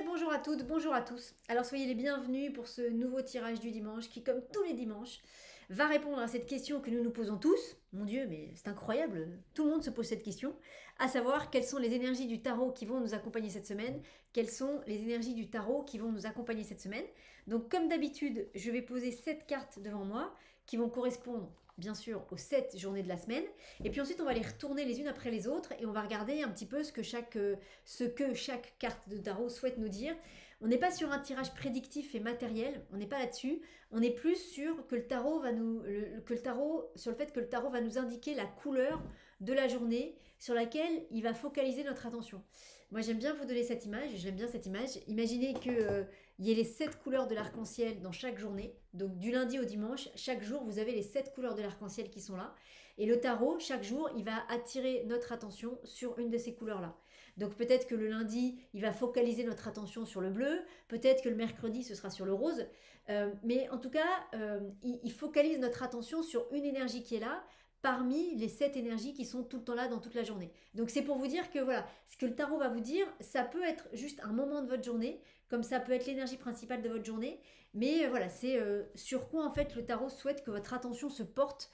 bonjour à toutes, bonjour à tous. Alors soyez les bienvenus pour ce nouveau tirage du dimanche qui, comme tous les dimanches, va répondre à cette question que nous nous posons tous. Mon Dieu, mais c'est incroyable, tout le monde se pose cette question, à savoir quelles sont les énergies du tarot qui vont nous accompagner cette semaine, quelles sont les énergies du tarot qui vont nous accompagner cette semaine. Donc comme d'habitude, je vais poser 7 cartes devant moi qui vont correspondre bien sûr aux 7 journées de la semaine. Et puis ensuite, on va les retourner les unes après les autres et on va regarder un petit peu ce que chaque carte de tarot souhaite nous dire. On n'est pas sur un tirage prédictif et matériel, on n'est pas là-dessus. On est plus sur que le tarot va nous, sur le fait que le tarot va nous indiquer la couleur de la journée sur laquelle il va focaliser notre attention. Moi, j'aime bien vous donner cette image, j'aime bien cette image. Imaginez que il y ait les 7 couleurs de l'arc-en-ciel dans chaque journée. Donc du lundi au dimanche, chaque jour, vous avez les 7 couleurs de l'arc-en-ciel qui sont là. Et le tarot, chaque jour, il va attirer notre attention sur une de ces couleurs-là. Donc peut-être que le lundi, il va focaliser notre attention sur le bleu. Peut-être que le mercredi, ce sera sur le rose. Mais en tout cas, il focalise notre attention sur une énergie qui est là, parmi les 7 énergies qui sont tout le temps là dans toute la journée. Donc c'est pour vous dire que voilà, ce que le tarot va vous dire, ça peut être juste un moment de votre journée, comme ça peut être l'énergie principale de votre journée, mais voilà, c'est sur quoi en fait le tarot souhaite que votre attention se porte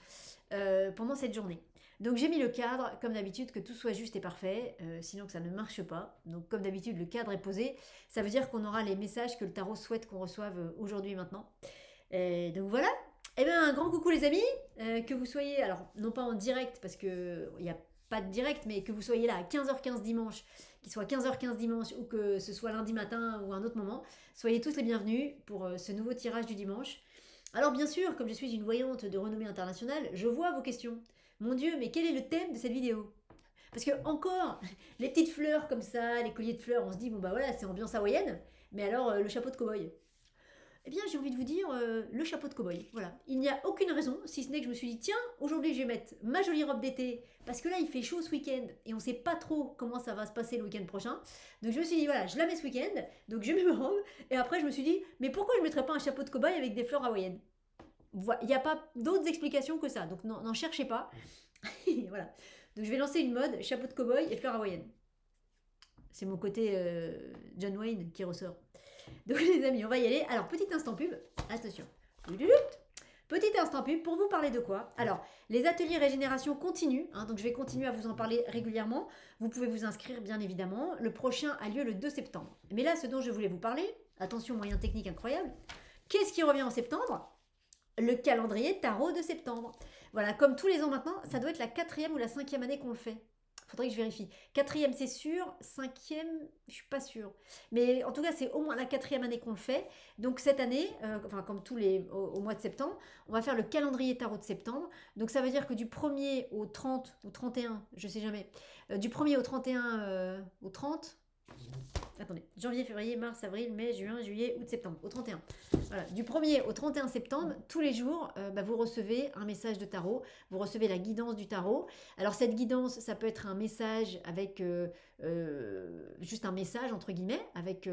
pendant cette journée. Donc j'ai mis le cadre, comme d'habitude, que tout soit juste et parfait, sinon que ça ne marche pas. Donc comme d'habitude, le cadre est posé, ça veut dire qu'on aura les messages que le tarot souhaite qu'on reçoive aujourd'hui et maintenant. Donc voilà. Eh bien, un grand coucou les amis, que vous soyez, alors non pas en direct parce que il n'y a pas de direct, mais que vous soyez là à 15h15 dimanche, qu'il soit 15h15 dimanche ou que ce soit lundi matin ou un autre moment, soyez tous les bienvenus pour ce nouveau tirage du dimanche. Alors bien sûr, comme je suis une voyante de renommée internationale, je vois vos questions. Mon Dieu, mais quel est le thème de cette vidéo? Parce que encore, les petites fleurs comme ça, les colliers de fleurs, on se dit, bon bah voilà, c'est ambiance hawaïenne, mais alors le chapeau de cow-boy. Eh bien, j'ai envie de vous dire le chapeau de cow-boy. Voilà. Il n'y a aucune raison, si ce n'est que je me suis dit, tiens, aujourd'hui je vais mettre ma jolie robe d'été, parce que là il fait chaud ce week-end, et on ne sait pas trop comment ça va se passer le week-end prochain. Donc je me suis dit, voilà, je la mets ce week-end, donc je mets ma robe, et après je me suis dit, mais pourquoi je ne mettrais pas un chapeau de cow-boy avec des fleurs hawaïennes? Il n'y a pas d'autres explications que ça, donc n'en cherchez pas. Voilà. Donc je vais lancer une mode, chapeau de cow-boy et fleurs hawaïennes. C'est mon côté John Wayne qui ressort. Donc les amis, on va y aller. Alors, petit instant pub. Attention. Petit instant pub pour vous parler de quoi? Alors, les ateliers régénération continuent, hein, donc je vais continuer à vous en parler régulièrement. Vous pouvez vous inscrire, bien évidemment. Le prochain a lieu le 2 septembre. Mais là, ce dont je voulais vous parler, attention, moyen technique incroyable, qu'est-ce qui revient en septembre? Le calendrier tarot de septembre. Voilà, comme tous les ans maintenant, ça doit être la 4e ou la 5e année qu'on le fait. Faudrait que je vérifie. 4e, c'est sûr. 5e, je suis pas sûre. Mais en tout cas, c'est au moins la 4e année qu'on le fait. Donc cette année, enfin comme tous les au mois de septembre, on va faire le calendrier tarot de septembre. Donc ça veut dire que du 1er au 30 ou 31, je sais jamais, du 1er au 31, au 30, attendez, janvier, février, mars, avril, mai, juin, juillet, août, septembre, au 31. Voilà, du 1er au 31 septembre, tous les jours, vous recevez un message de tarot, vous recevez la guidance du tarot. Alors cette guidance, ça peut être un message avec, juste un message entre guillemets, avec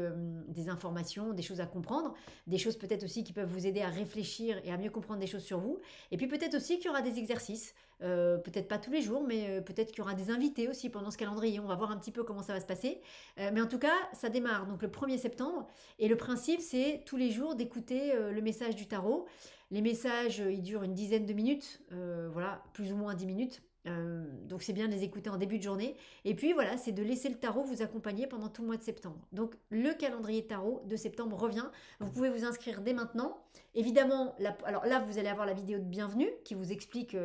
des informations, des choses à comprendre, des choses peut-être aussi qui peuvent vous aider à réfléchir et à mieux comprendre des choses sur vous. Et puis peut-être aussi qu'il y aura des exercices, peut-être pas tous les jours, mais peut-être qu'il y aura des invités aussi pendant ce calendrier. On va voir un petit peu comment ça va se passer. Mais en tout cas, ça démarre donc le 1er septembre et le principe c'est tous les jours d'écouter le message du tarot. Les messages, ils durent une dizaine de minutes, voilà, plus ou moins 10 minutes. Donc c'est bien de les écouter en début de journée. Et puis voilà, c'est de laisser le tarot vous accompagner pendant tout le mois de septembre. Donc le calendrier tarot de septembre revient. Vous pouvez vous inscrire dès maintenant. Évidemment, alors là, vous allez avoir la vidéo de bienvenue qui vous explique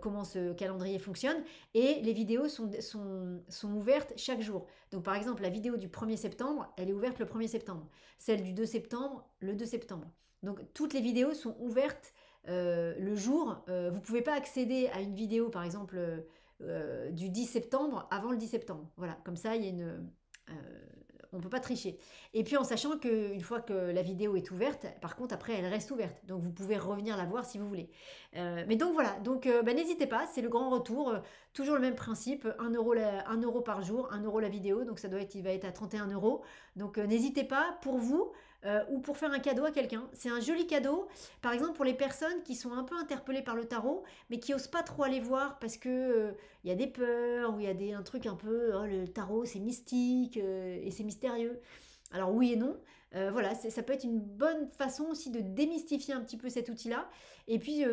comment ce calendrier fonctionne. Et les vidéos sont ouvertes chaque jour. Donc par exemple, la vidéo du 1er septembre, elle est ouverte le 1er septembre. Celle du 2 septembre, le 2 septembre. Donc toutes les vidéos sont ouvertes le jour. Vous ne pouvez pas accéder à une vidéo, par exemple, du 10 septembre avant le 10 septembre. Voilà, comme ça, il y a on ne peut pas tricher. Et puis en sachant qu'une fois que la vidéo est ouverte, par contre, après, elle reste ouverte. Donc vous pouvez revenir la voir si vous voulez. Mais donc voilà, donc n'hésitez pas, c'est le grand retour. Toujours le même principe, 1 euro, 1 euro par jour, 1 euro la vidéo. Donc il va être à 31 euros. Donc n'hésitez pas, pour vous, ou pour faire un cadeau à quelqu'un. C'est un joli cadeau, par exemple pour les personnes qui sont un peu interpellées par le tarot, mais qui osent pas trop aller voir parce que y a des peurs, ou il y a un truc un peu, oh, le tarot c'est mystique et c'est mystérieux. Alors oui et non. Voilà, ça peut être une bonne façon aussi de démystifier un petit peu cet outil-là. Et puis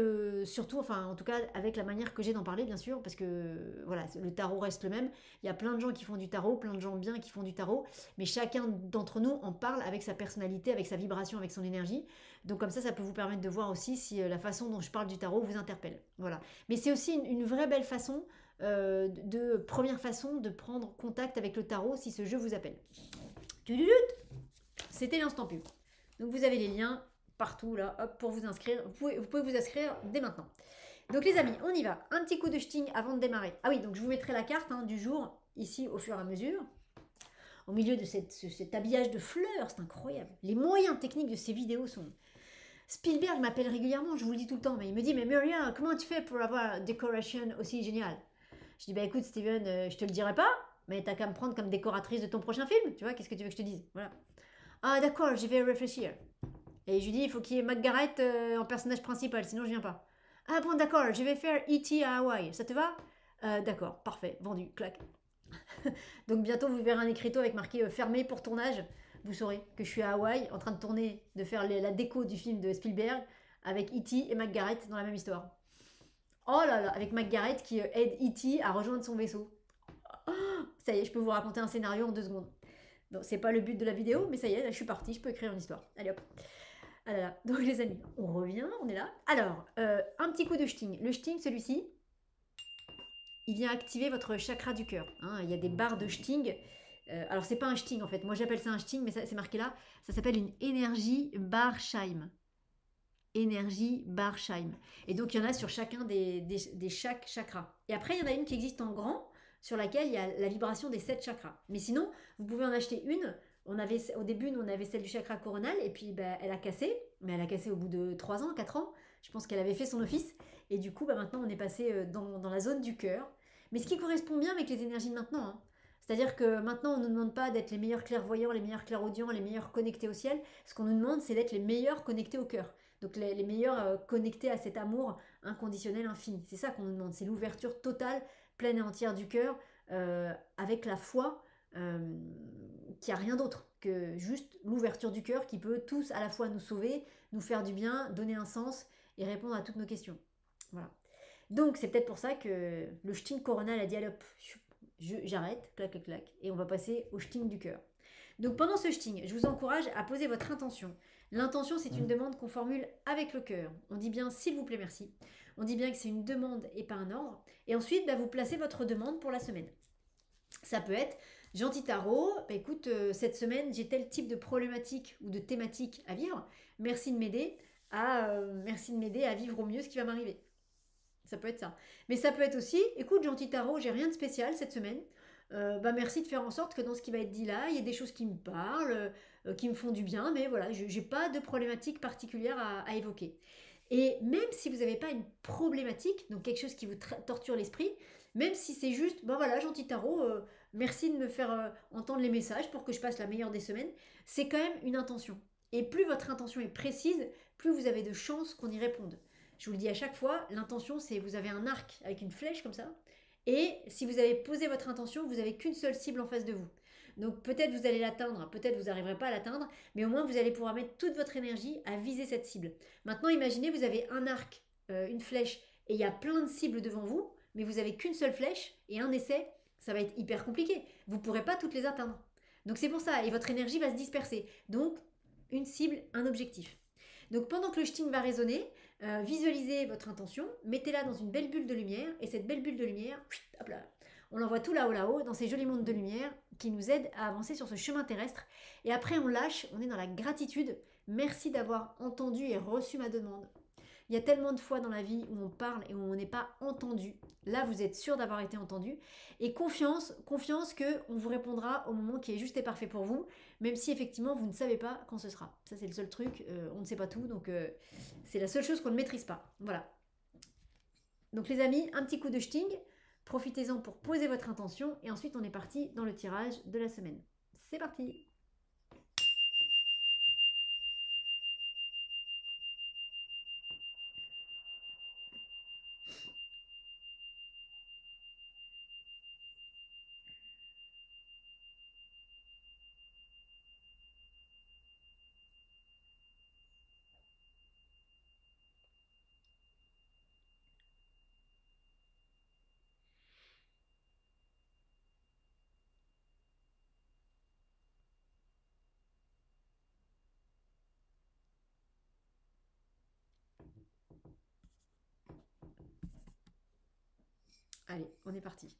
surtout, enfin en tout cas avec la manière que j'ai d'en parler bien sûr, parce que voilà, le tarot reste le même. Il y a plein de gens qui font du tarot, plein de gens bien qui font du tarot, mais chacun d'entre nous en parle avec sa personnalité, avec sa vibration, avec son énergie. Donc comme ça peut vous permettre de voir aussi si la façon dont je parle du tarot vous interpelle. Voilà. Mais c'est aussi une vraie belle façon, première façon de prendre contact avec le tarot si ce jeu vous appelle. C'était l'instant pub. Donc vous avez les liens partout là, hop, pour vous inscrire. Vous pouvez vous inscrire dès maintenant. Donc les amis, on y va. Un petit coup de shting avant de démarrer. Ah oui, donc je vous mettrai la carte du jour ici au fur et à mesure. Au milieu de cet habillage de fleurs, c'est incroyable. Les moyens techniques de ces vidéos sont... Spielberg m'appelle régulièrement, je vous le dis tout le temps, mais il me dit, mais Muriel, comment tu fais pour avoir une décoration aussi géniale? Je dis, bah écoute Steven, je te le dirai pas, mais t'as qu'à me prendre comme décoratrice de ton prochain film, tu vois, qu'est-ce que tu veux que je te dise? Voilà. Ah d'accord, je vais réfléchir. Et je lui dis, il faut qu'il y ait McGarrett en personnage principal, sinon je viens pas. Ah bon, d'accord, je vais faire E.T. à Hawaï, ça te va? D'accord, parfait, vendu, clac. Donc bientôt vous verrez un écriteau avec marqué fermé pour tournage. Vous saurez que je suis à Hawaï en train de tourner, de faire la déco du film de Spielberg avec E.T. et McGarrett dans la même histoire. Oh là là, avec McGarrett qui aide E.T. à rejoindre son vaisseau. Oh, ça y est, je peux vous raconter un scénario en 2 secondes. Donc c'est pas le but de la vidéo, mais ça y est, là, je suis partie, je peux écrire une histoire. Allez hop. Ah là là. Donc les amis, on revient, on est là. Alors, un petit coup de shting. Le shting, celui-ci, il vient activer votre chakra du cœur. Il y a des barres de shting. Alors c'est pas un shting en fait. Moi j'appelle ça un shting, mais c'est marqué là. Ça s'appelle une énergie Barsheim. Énergie Barsheim. Et donc il y en a sur chacun des chaque chakras. Et après il y en a une qui existe en grand, sur laquelle il y a la vibration des 7 chakras. Mais sinon, vous pouvez en acheter une. Au début, nous, on avait celle du chakra coronal, et puis elle a cassé. Mais elle a cassé au bout de 3 ans, 4 ans. Je pense qu'elle avait fait son office. Et du coup, maintenant, on est passé dans la zone du cœur. Mais ce qui correspond bien avec les énergies de maintenant. C'est-à-dire que maintenant, on ne nous demande pas d'être les meilleurs clairvoyants, les meilleurs clairaudients, les meilleurs connectés au ciel. Ce qu'on nous demande, c'est d'être les meilleurs connectés au cœur. Donc les meilleurs connectés à cet amour inconditionnel infini. C'est ça qu'on nous demande. C'est l'ouverture totale, pleine et entière du cœur, avec la foi qu'il n'y a rien d'autre que juste l'ouverture du cœur qui peut tous à la fois nous sauver, nous faire du bien, donner un sens et répondre à toutes nos questions. Voilà. Donc c'est peut-être pour ça que le shting coronal a dit allez hop, j'arrête, clac clac clac, et on va passer au shting du cœur. Donc pendant ce shting, je vous encourage à poser votre intention. L'intention, c'est une demande qu'on formule avec le cœur. On dit bien s'il vous plaît, merci. On dit bien que c'est une demande et pas un ordre. Et ensuite, vous placez votre demande pour la semaine. Ça peut être gentil tarot, écoute, cette semaine j'ai tel type de problématique ou de thématique à vivre. Merci de m'aider à vivre au mieux ce qui va m'arriver. Ça peut être ça. Mais ça peut être aussi, écoute, gentil tarot, j'ai rien de spécial cette semaine. Merci de faire en sorte que dans ce qui va être dit là, il y ait des choses qui me parlent, qui me font du bien, mais voilà, je n'ai pas de problématique particulière à évoquer. Et même si vous n'avez pas une problématique, donc quelque chose qui vous torture l'esprit, même si c'est juste, voilà, gentil tarot, merci de me faire entendre les messages pour que je passe la meilleure des semaines, c'est quand même une intention. Et plus votre intention est précise, plus vous avez de chances qu'on y réponde. Je vous le dis à chaque fois, l'intention, c'est vous avez un arc avec une flèche comme ça, et si vous avez posé votre intention, vous n'avez qu'une seule cible en face de vous. Donc peut-être vous allez l'atteindre, peut-être vous n'arriverez pas à l'atteindre, mais au moins vous allez pouvoir mettre toute votre énergie à viser cette cible. Maintenant imaginez, vous avez un arc, une flèche, et il y a plein de cibles devant vous, mais vous n'avez qu'une seule flèche et un essai, ça va être hyper compliqué. Vous ne pourrez pas toutes les atteindre. Donc c'est pour ça, et votre énergie va se disperser. Donc une cible, un objectif. Donc pendant que le shting va résonner, visualisez votre intention, mettez-la dans une belle bulle de lumière, et cette belle bulle de lumière, hop là, on l'envoie tout là-haut, dans ces jolis mondes de lumière qui nous aident à avancer sur ce chemin terrestre. Et après on lâche, on est dans la gratitude. Merci d'avoir entendu et reçu ma demande. Il y a tellement de fois dans la vie où on parle et où on n'est pas entendu. Là, vous êtes sûr d'avoir été entendu. Et confiance qu'on vous répondra au moment qui est juste et parfait pour vous, même si effectivement vous ne savez pas quand ce sera. Ça, c'est le seul truc. On ne sait pas tout, donc c'est la seule chose qu'on ne maîtrise pas. Voilà. Donc les amis, un petit coup de shting. Profitez-en pour poser votre intention. Et ensuite, on est parti dans le tirage de la semaine. C'est parti! Allez, on est parti.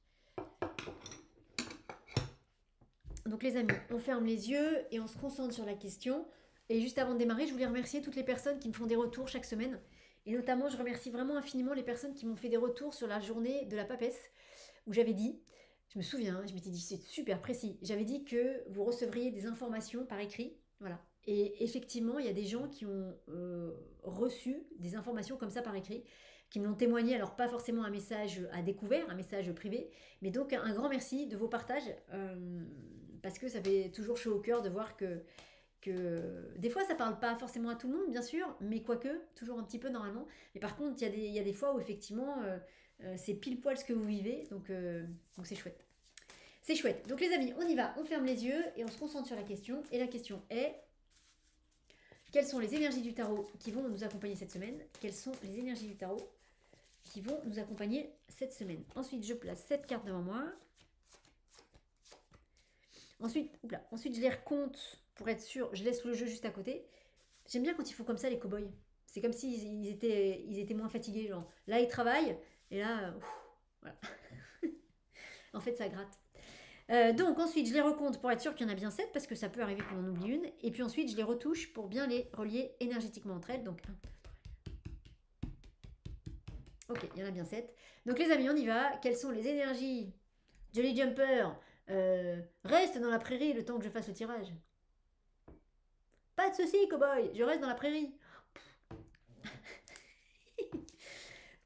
Donc les amis, on ferme les yeux et on se concentre sur la question. Et juste avant de démarrer, je voulais remercier toutes les personnes qui me font des retours chaque semaine. Et notamment, je remercie vraiment infiniment les personnes qui m'ont fait des retours sur la journée de la papesse, où j'avais dit, je me souviens, je m'étais dit, c'est super précis, j'avais dit que vous recevriez des informations par écrit. Voilà. Et effectivement, il y a des gens qui ont reçu des informations comme ça par écrit, qui me l'ont témoigné, alors pas forcément un message à découvert, un message privé, mais donc un grand merci de vos partages, parce que ça fait toujours chaud au cœur de voir que des fois ça parle pas forcément à tout le monde bien sûr, mais quoique, toujours un petit peu normalement. Mais par contre, il y a des fois où effectivement c'est pile poil ce que vous vivez, donc c'est chouette. C'est chouette. Donc les amis, on y va, on ferme les yeux et on se concentre sur la question. Et la question est, quelles sont les énergies du tarot qui vont nous accompagner cette semaine? Quelles sont les énergies du tarot qui vont nous accompagner cette semaine? Ensuite, je place 7 cartes devant moi. Ensuite, je les recompte pour être sûr. Je laisse le jeu juste à côté. J'aime bien quand ils font comme ça les cow-boys. C'est comme s'ils étaient moins fatigués. Genre. Là, ils travaillent et là, voilà. En fait, ça gratte. Donc ensuite, je les recompte pour être sûr qu'il y en a bien 7 parce que ça peut arriver qu'on en oublie une. Et puis ensuite, je les retouche pour bien les relier énergétiquement entre elles. Donc 1. Ok, il y en a bien 7. Donc les amis, on y va. Quelles sont les énergies? Jolly Jumper, reste dans la prairie le temps que je fasse le tirage. Pas de soucis, cowboy, je reste dans la prairie.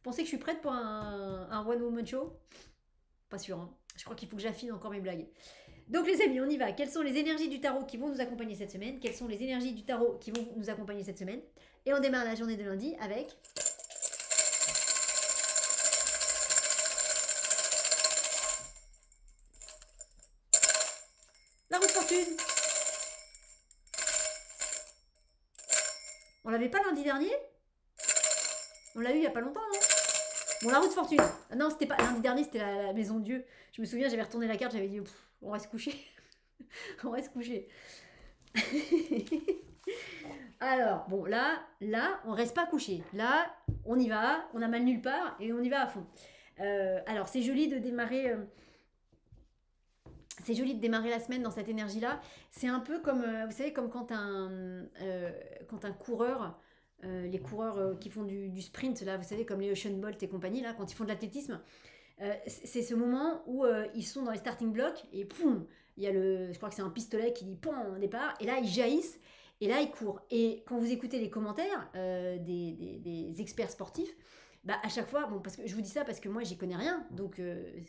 Pensez que je suis prête pour un one-woman show? Pas sûr, hein. Je crois qu'il faut que j'affine encore mes blagues. Donc les amis, on y va. Quelles sont les énergies du tarot qui vont nous accompagner cette semaine? Quelles sont les énergies du tarot qui vont nous accompagner cette semaine? Et on démarre la journée de lundi avec... la roue de fortune. On l'avait pas lundi dernier? On l'a eu il y a pas longtemps, non? Bon, la roue de fortune. Non, c'était pas lundi dernier, c'était la maison de Dieu. Je me souviens, j'avais retourné la carte, j'avais dit, on reste couché. On reste couché. Alors, bon, là, on reste pas couché. Là, on y va, on a mal nulle part et on y va à fond. Alors, c'est joli de démarrer... c'est joli de démarrer la semaine dans cette énergie-là. C'est un peu comme, vous savez, comme quand un coureur... les coureurs qui font du sprint, là, vous savez, comme les Usain Bolt et compagnie, là, quand ils font de l'athlétisme, c'est ce moment où ils sont dans les starting blocks et poum, il y a je crois que c'est un pistolet qui dit poum, au départ, et là ils jaillissent et là ils courent. Et quand vous écoutez les commentaires des experts sportifs, bah à chaque fois, bon, parce que je vous dis ça parce que moi j'y connais rien, donc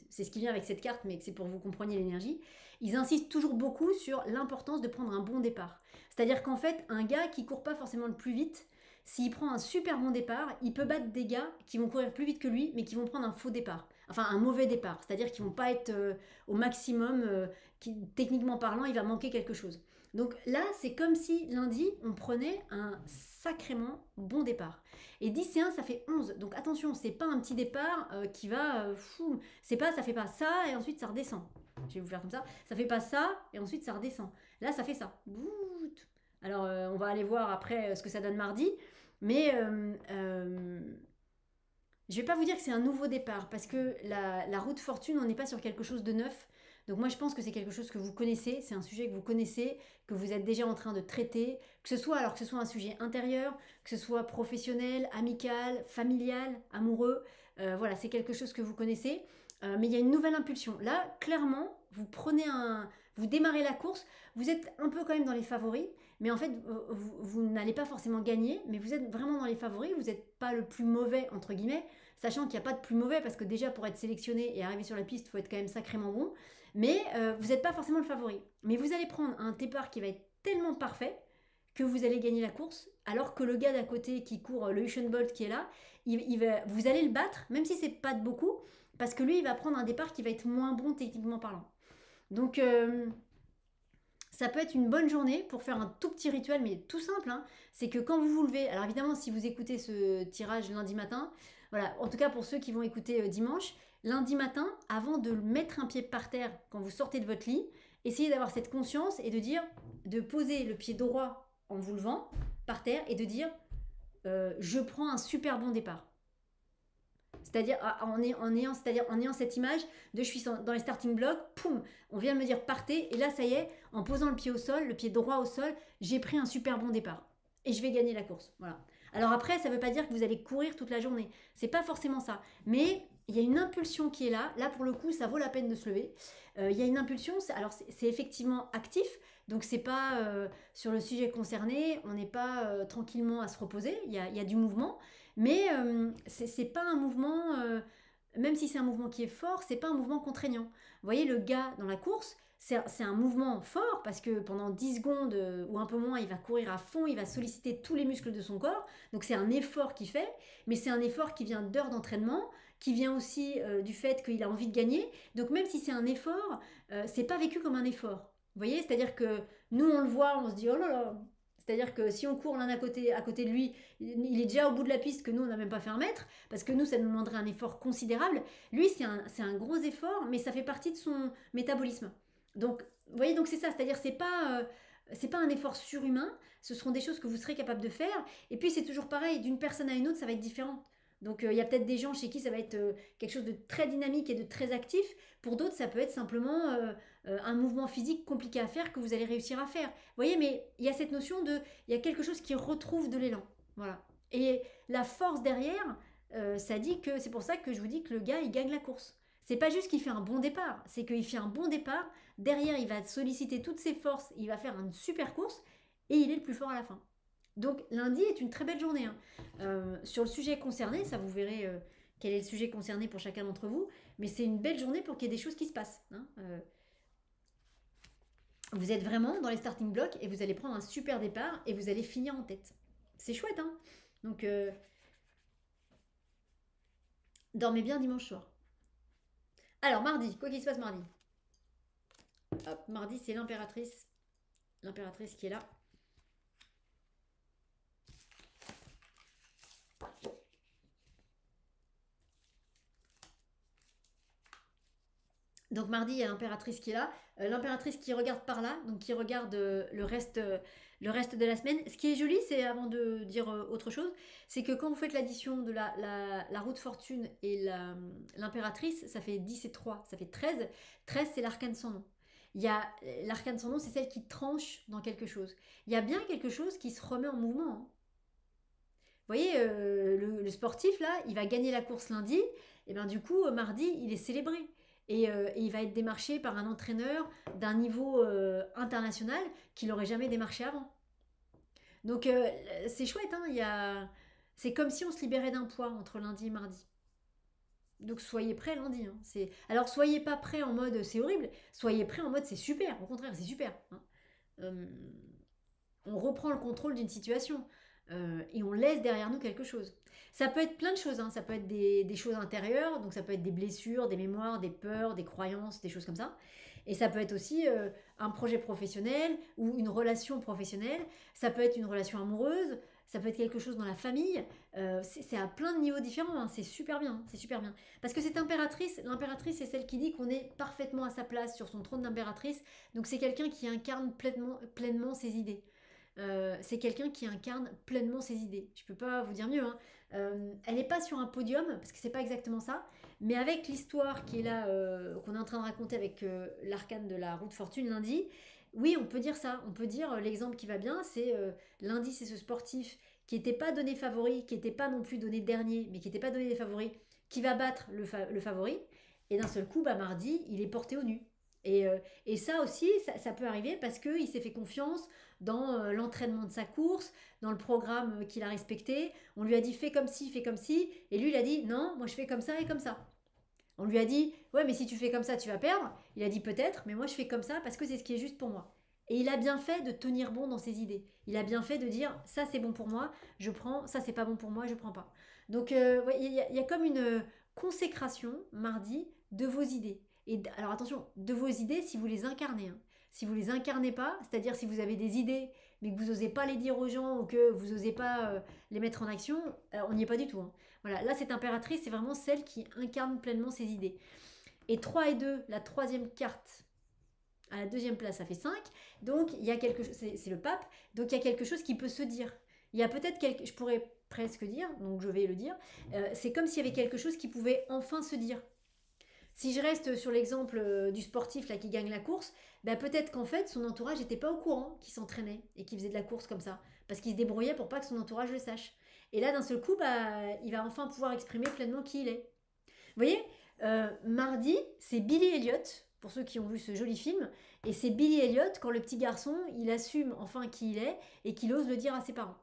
c'est ce qui vient avec cette carte, mais c'est pour que vous compreniez l'énergie. Ils insistent toujours beaucoup sur l'importance de prendre un bon départ. C'est-à-dire qu'en fait, un gars qui court pas forcément le plus vite, s'il prend un super bon départ, il peut battre des gars qui vont courir plus vite que lui, mais qui vont prendre un faux départ. Enfin, un mauvais départ. C'est-à-dire qu'ils vont pas être au maximum, techniquement parlant, il va manquer quelque chose. Donc là, c'est comme si lundi, on prenait un sacrément bon départ. Et 10 et 1, ça fait 11. Donc attention, c'est pas un petit départ qui va... c'est pas, ça fait pas ça et ensuite ça redescend. Je vais vous faire comme ça. Ça fait pas ça et ensuite ça redescend. Là, ça fait ça. Alors, on va aller voir après ce que ça donne mardi. Mais je vais pas vous dire que c'est un nouveau départ parce que la roue de fortune, on n'est pas sur quelque chose de neuf. Donc moi, je pense que c'est quelque chose que vous connaissez. C'est un sujet que vous connaissez, que vous êtes déjà en train de traiter. Que ce soit un sujet intérieur, que ce soit professionnel, amical, familial, amoureux. Voilà, c'est quelque chose que vous connaissez. Mais il y a une nouvelle impulsion. Là, clairement, vous démarrez la course. Vous êtes un peu quand même dans les favoris. Mais en fait, vous n'allez pas forcément gagner, mais vous êtes vraiment dans les favoris, vous n'êtes pas le plus mauvais, entre guillemets, sachant qu'il n'y a pas de plus mauvais, parce que déjà, pour être sélectionné et arriver sur la piste, il faut être quand même sacrément bon, mais vous n'êtes pas forcément le favori. Mais vous allez prendre un départ qui va être tellement parfait que vous allez gagner la course, alors que le gars d'à côté qui court, le Usain Bolt qui est là, vous allez le battre, même si c'est pas de beaucoup, parce que lui, il va prendre un départ qui va être moins bon techniquement parlant. Donc... ça peut être une bonne journée pour faire un tout petit rituel, mais tout simple, hein. C'est que quand vous vous levez, alors évidemment si vous écoutez ce tirage lundi matin, voilà, en tout cas pour ceux qui vont écouter dimanche, lundi matin, avant de mettre un pied par terre quand vous sortez de votre lit, essayez d'avoir cette conscience et de poser le pied droit en vous levant par terre et de dire je prends un super bon départ. C'est-à-dire en ayant cette image de je suis dans les starting blocks, poum, on vient de me dire partez, et là ça y est, en posant le pied au sol, le pied droit au sol, j'ai pris un super bon départ. Et je vais gagner la course. Voilà. Alors après, ça ne veut pas dire que vous allez courir toute la journée. C'est pas forcément ça. Mais il y a une impulsion qui est là. Là, pour le coup, ça vaut la peine de se lever. Il y a une impulsion. Alors, c'est effectivement actif. Donc, c'est pas sur le sujet concerné. On n'est pas tranquillement à se reposer. Il y a du mouvement. Mais c'est pas un mouvement. Même si c'est un mouvement qui est fort, c'est pas un mouvement contraignant. Vous voyez, le gars dans la course, c'est un mouvement fort parce que pendant 10 secondes ou un peu moins, il va courir à fond, il va solliciter tous les muscles de son corps. Donc c'est un effort qu'il fait, mais c'est un effort qui vient d'heures d'entraînement, qui vient aussi du fait qu'il a envie de gagner. Donc même si c'est un effort, c'est pas vécu comme un effort. Vous voyez, c'est-à-dire que nous on le voit, on se dit oh là là. C'est-à-dire que si on court l'un à côté de lui, il est déjà au bout de la piste que nous on n'a même pas fait un mètre, parce que nous ça nous demanderait un effort considérable. Lui c'est un gros effort, mais ça fait partie de son métabolisme. Donc, vous voyez, donc c'est ça, c'est-à-dire c'est pas un effort surhumain, ce seront des choses que vous serez capable de faire. Et puis c'est toujours pareil, d'une personne à une autre, ça va être différent. Donc il y a peut-être des gens chez qui ça va être quelque chose de très dynamique et de très actif. Pour d'autres, ça peut être simplement un mouvement physique compliqué à faire que vous allez réussir à faire. Vous voyez, mais il y a cette notion de, il y a quelque chose qui retrouve de l'élan. Voilà. Et la force derrière, ça dit que c'est pour ça que je vous dis que le gars, il gagne la course. C'est pas juste qu'il fait un bon départ, c'est qu'il fait un bon départ. Derrière, il va solliciter toutes ses forces, il va faire une super course et il est le plus fort à la fin. Donc lundi est une très belle journée. Hein. Sur le sujet concerné, ça vous verrez quel est le sujet concerné pour chacun d'entre vous, mais c'est une belle journée pour qu'il y ait des choses qui se passent. Hein. Vous êtes vraiment dans les starting blocks et vous allez prendre un super départ et vous allez finir en tête. C'est chouette, hein. Donc dormez bien dimanche soir. Alors mardi, quoi qu'il se passe mardi? Hop, mardi c'est l'impératrice. L'impératrice qui est là. Donc mardi, il y a l'impératrice qui est là. L'impératrice qui regarde par là, donc qui regarde le reste de la semaine. Ce qui est joli, c'est avant de dire autre chose, c'est que quand vous faites l'addition de la roue de fortune et l'impératrice, ça fait 10 et 3, ça fait 13. 13, c'est l'arcane sans nom. Il y a l'arcane sans nom, c'est celle qui tranche dans quelque chose. Il y a bien quelque chose qui se remet en mouvement. Hein. Vous voyez, le sportif, là, il va gagner la course lundi, et bien du coup, mardi, il est célébré. Et il va être démarché par un entraîneur d'un niveau international qu'il n'aurait jamais démarché avant. Donc c'est chouette, hein, c'est comme si on se libérait d'un poids entre lundi et mardi. Donc soyez prêts lundi. Hein. Alors soyez pas prêts en mode c'est horrible, soyez prêts en mode c'est super, au contraire c'est super. Hein. On reprend le contrôle d'une situation et on laisse derrière nous quelque chose. Ça peut être plein de choses, hein. Ça peut être des choses intérieures, donc ça peut être des blessures, des mémoires, des peurs, des croyances, des choses comme ça. Et ça peut être aussi un projet professionnel ou une relation professionnelle, ça peut être une relation amoureuse, ça peut être quelque chose dans la famille, c'est à plein de niveaux différents, hein. C'est super bien, c'est super bien. Parce que cette impératrice, l'impératrice c'est celle qui dit qu'on est parfaitement à sa place sur son trône d'impératrice, donc c'est quelqu'un qui incarne pleinement ses idées. C'est quelqu'un qui incarne pleinement ses idées. Je peux pas vous dire mieux. Hein. Elle n'est pas sur un podium, parce que c'est pas exactement ça, mais avec l'histoire qui est là, qu'on est en train de raconter avec l'arcane de la roue de fortune lundi, oui, on peut dire ça. On peut dire l'exemple qui va bien, c'est lundi, c'est ce sportif qui n'était pas donné favori, qui n'était pas non plus donné dernier, mais qui n'était pas donné des favoris, qui va battre le favori. Et d'un seul coup, bah, mardi, il est porté au nu. Et ça aussi, ça peut arriver parce qu'il s'est fait confiance dans l'entraînement de sa course, dans le programme qu'il a respecté. On lui a dit fais comme ci, et lui il a dit non, moi je fais comme ça et comme ça. On lui a dit ouais mais si tu fais comme ça tu vas perdre. Il a dit peut-être, mais moi je fais comme ça parce que c'est ce qui est juste pour moi. Et il a bien fait de tenir bon dans ses idées. Il a bien fait de dire ça c'est bon pour moi, je prends, ça c'est pas bon pour moi, je prends pas. Donc ouais, y a comme une consécration mardi de vos idées. Et alors attention, de vos idées si vous les incarnez. Hein. Si vous les incarnez pas, c'est-à-dire si vous avez des idées mais que vous n'osez pas les dire aux gens ou que vous n'osez pas les mettre en action, on n'y est pas du tout. Hein. Voilà, là cette impératrice, c'est vraiment celle qui incarne pleinement ses idées. Et 3 et 2, la troisième carte, à la deuxième place, ça fait 5. Donc il y a quelque chose, c'est le pape, donc il y a quelque chose qui peut se dire. Il y a peut-être quelque... Je pourrais presque dire, donc je vais le dire, c'est comme s'il y avait quelque chose qui pouvait enfin se dire. Si je reste sur l'exemple du sportif là qui gagne la course, bah peut-être qu'en fait son entourage n'était pas au courant qu'il s'entraînait et qu'il faisait de la course comme ça, parce qu'il se débrouillait pour pas que son entourage le sache. Et là d'un seul coup, bah, il va enfin pouvoir exprimer pleinement qui il est. Vous voyez, mardi, c'est Billy Elliot, pour ceux qui ont vu ce joli film, et c'est Billy Elliot quand le petit garçon, il assume enfin qui il est et qu'il ose le dire à ses parents.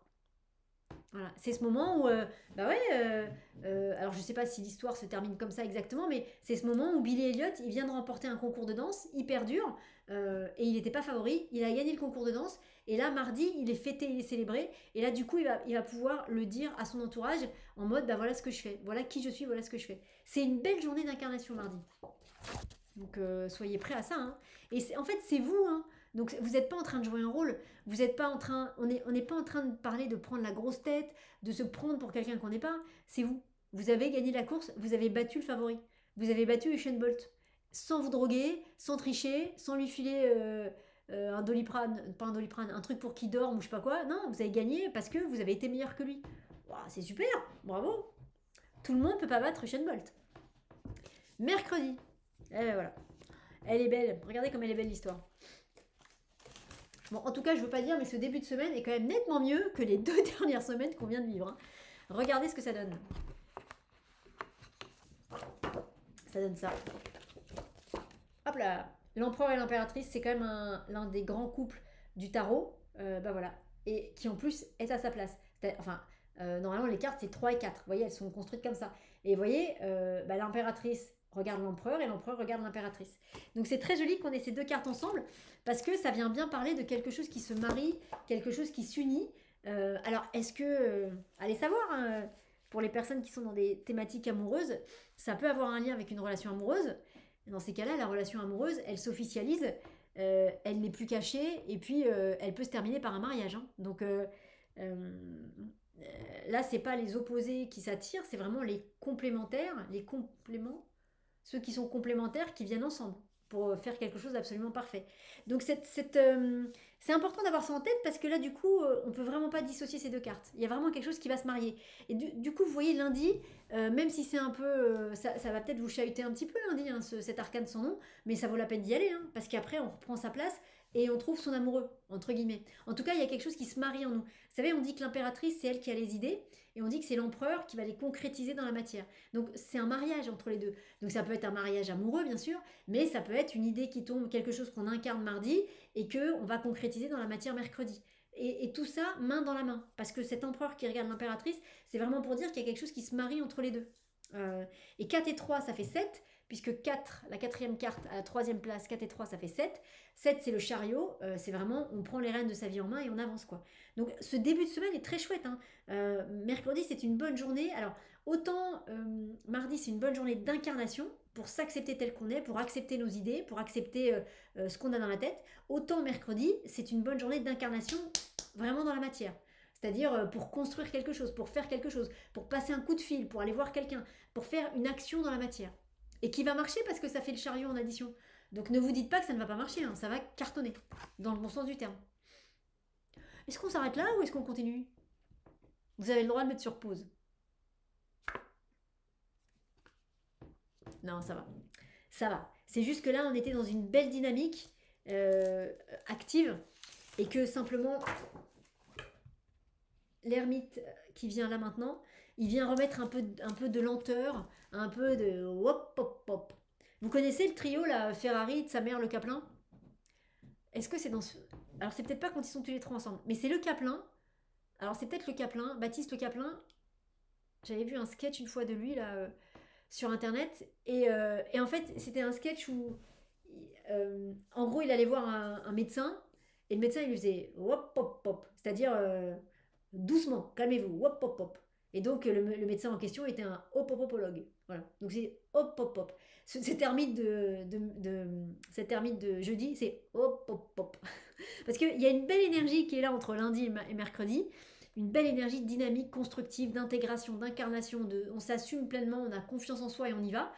Voilà, c'est ce moment où, bah ouais, alors je sais pas si l'histoire se termine comme ça exactement, mais c'est ce moment où Billy Elliot, il vient de remporter un concours de danse hyper dur, et il n'était pas favori, il a gagné le concours de danse, et là, mardi, il est fêté, il est célébré, et là, du coup, il va pouvoir le dire à son entourage, en mode, bah voilà ce que je fais, voilà qui je suis, voilà ce que je fais. C'est une belle journée d'incarnation mardi. Donc soyez prêts à ça. Hein. Et en fait, c'est vous. Hein. Donc vous n'êtes pas en train de jouer un rôle. Vous n'êtes pas en train. On n'est pas en train de parler de prendre la grosse tête, de se prendre pour quelqu'un qu'on n'est pas. C'est vous. Vous avez gagné la course. Vous avez battu le favori. Vous avez battu Usain Bolt. Sans vous droguer, sans tricher, sans lui filer un doliprane, pas un doliprane, un truc pour qu'il dorme ou je sais pas quoi. Non, vous avez gagné parce que vous avez été meilleur que lui. Wow, c'est super. Bravo. Tout le monde ne peut pas battre Usain Bolt. Mercredi. Voilà. Elle est belle. Regardez comme elle est belle l'histoire. Bon, en tout cas, je veux pas dire, mais ce début de semaine est quand même nettement mieux que les 2 dernières semaines qu'on vient de vivre. Hein. Regardez ce que ça donne. Ça donne ça. Hop là. L'empereur et l'impératrice, c'est quand même l'un des grands couples du tarot. Bah voilà. Et qui en plus est à sa place. Enfin, normalement, les cartes, c'est 3 et 4. Vous voyez, elles sont construites comme ça. Et vous voyez, bah, l'impératrice regarde l'empereur et l'empereur regarde l'impératrice. Donc c'est très joli qu'on ait ces deux cartes ensemble parce que ça vient bien parler de quelque chose qui se marie, quelque chose qui s'unit. Alors est-ce que, allez savoir, hein, pour les personnes qui sont dans des thématiques amoureuses, ça peut avoir un lien avec une relation amoureuse. Dans ces cas-là, la relation amoureuse, elle s'officialise, elle n'est plus cachée et puis elle peut se terminer par un mariage. Hein. Donc là, c'est pas les opposés qui s'attirent, c'est vraiment les complémentaires, les compléments, ceux qui sont complémentaires qui viennent ensemble pour faire quelque chose d'absolument parfait. Donc c'est important d'avoir ça en tête parce que là du coup on peut vraiment pas dissocier ces deux cartes. Il y a vraiment quelque chose qui va se marier. Et du coup vous voyez lundi, même si c'est un peu, ça va peut-être vous chahuter un petit peu lundi, hein, cet arcane sans nom, mais ça vaut la peine d'y aller hein, parce qu'après on reprend sa place et on trouve son amoureux, entre guillemets. En tout cas, il y a quelque chose qui se marie en nous. Vous savez, on dit que l'impératrice, c'est elle qui a les idées, et on dit que c'est l'empereur qui va les concrétiser dans la matière. Donc c'est un mariage entre les deux. Donc ça peut être un mariage amoureux, bien sûr, mais ça peut être une idée qui tombe, quelque chose qu'on incarne mardi, et qu'on va concrétiser dans la matière mercredi. Et tout ça, main dans la main. Parce que cet empereur qui regarde l'impératrice, c'est vraiment pour dire qu'il y a quelque chose qui se marie entre les deux. Et 4 et 3, ça fait 7, puisque 4, la quatrième carte à la troisième place, 4 et 3, ça fait 7. 7, c'est le chariot, c'est vraiment, on prend les rênes de sa vie en main et on avance, quoi. Donc ce début de semaine est très chouette. Hein. Mercredi, c'est une bonne journée. Alors, autant mardi, c'est une bonne journée d'incarnation, pour s'accepter tel qu'on est, pour accepter nos idées, pour accepter ce qu'on a dans la tête. Autant mercredi, c'est une bonne journée d'incarnation vraiment dans la matière. C'est-à-dire pour construire quelque chose, pour faire quelque chose, pour passer un coup de fil, pour aller voir quelqu'un, pour faire une action dans la matière. Et qui va marcher parce que ça fait le chariot en addition. Donc ne vous dites pas que ça ne va pas marcher, hein, ça va cartonner, dans le bon sens du terme. Est-ce qu'on s'arrête là ou est-ce qu'on continue? Vous avez le droit de mettre sur pause. Non, ça va. Ça va. C'est juste que là, on était dans une belle dynamique active et que simplement l'ermite qui vient là maintenant, il vient remettre un peu de lenteur, un peu de hop hop hop. Vous connaissez le trio là, Ferrari, de sa mère le Caplin? Est-ce que c'est dans ce... Alors c'est peut-être pas quand ils sont tous les trois ensemble, mais c'est le Caplin. Alors c'est peut-être le Caplin, Baptiste le Caplin. J'avais vu un sketch une fois de lui là sur internet et en fait c'était un sketch où en gros il allait voir un médecin et le médecin il lui faisait hop hop hop, c'est-à-dire doucement, calmez-vous, hop hop hop. Et donc le médecin en question était un hop-hop-hopologue. Voilà. Donc c'est hop hop hop. Cet ermite cet ermite de jeudi, c'est hop hop hop. Parce qu'il y a une belle énergie qui est là entre lundi et mercredi. Une belle énergie dynamique, constructive, d'intégration, d'incarnation, on s'assume pleinement, on a confiance en soi et on y va.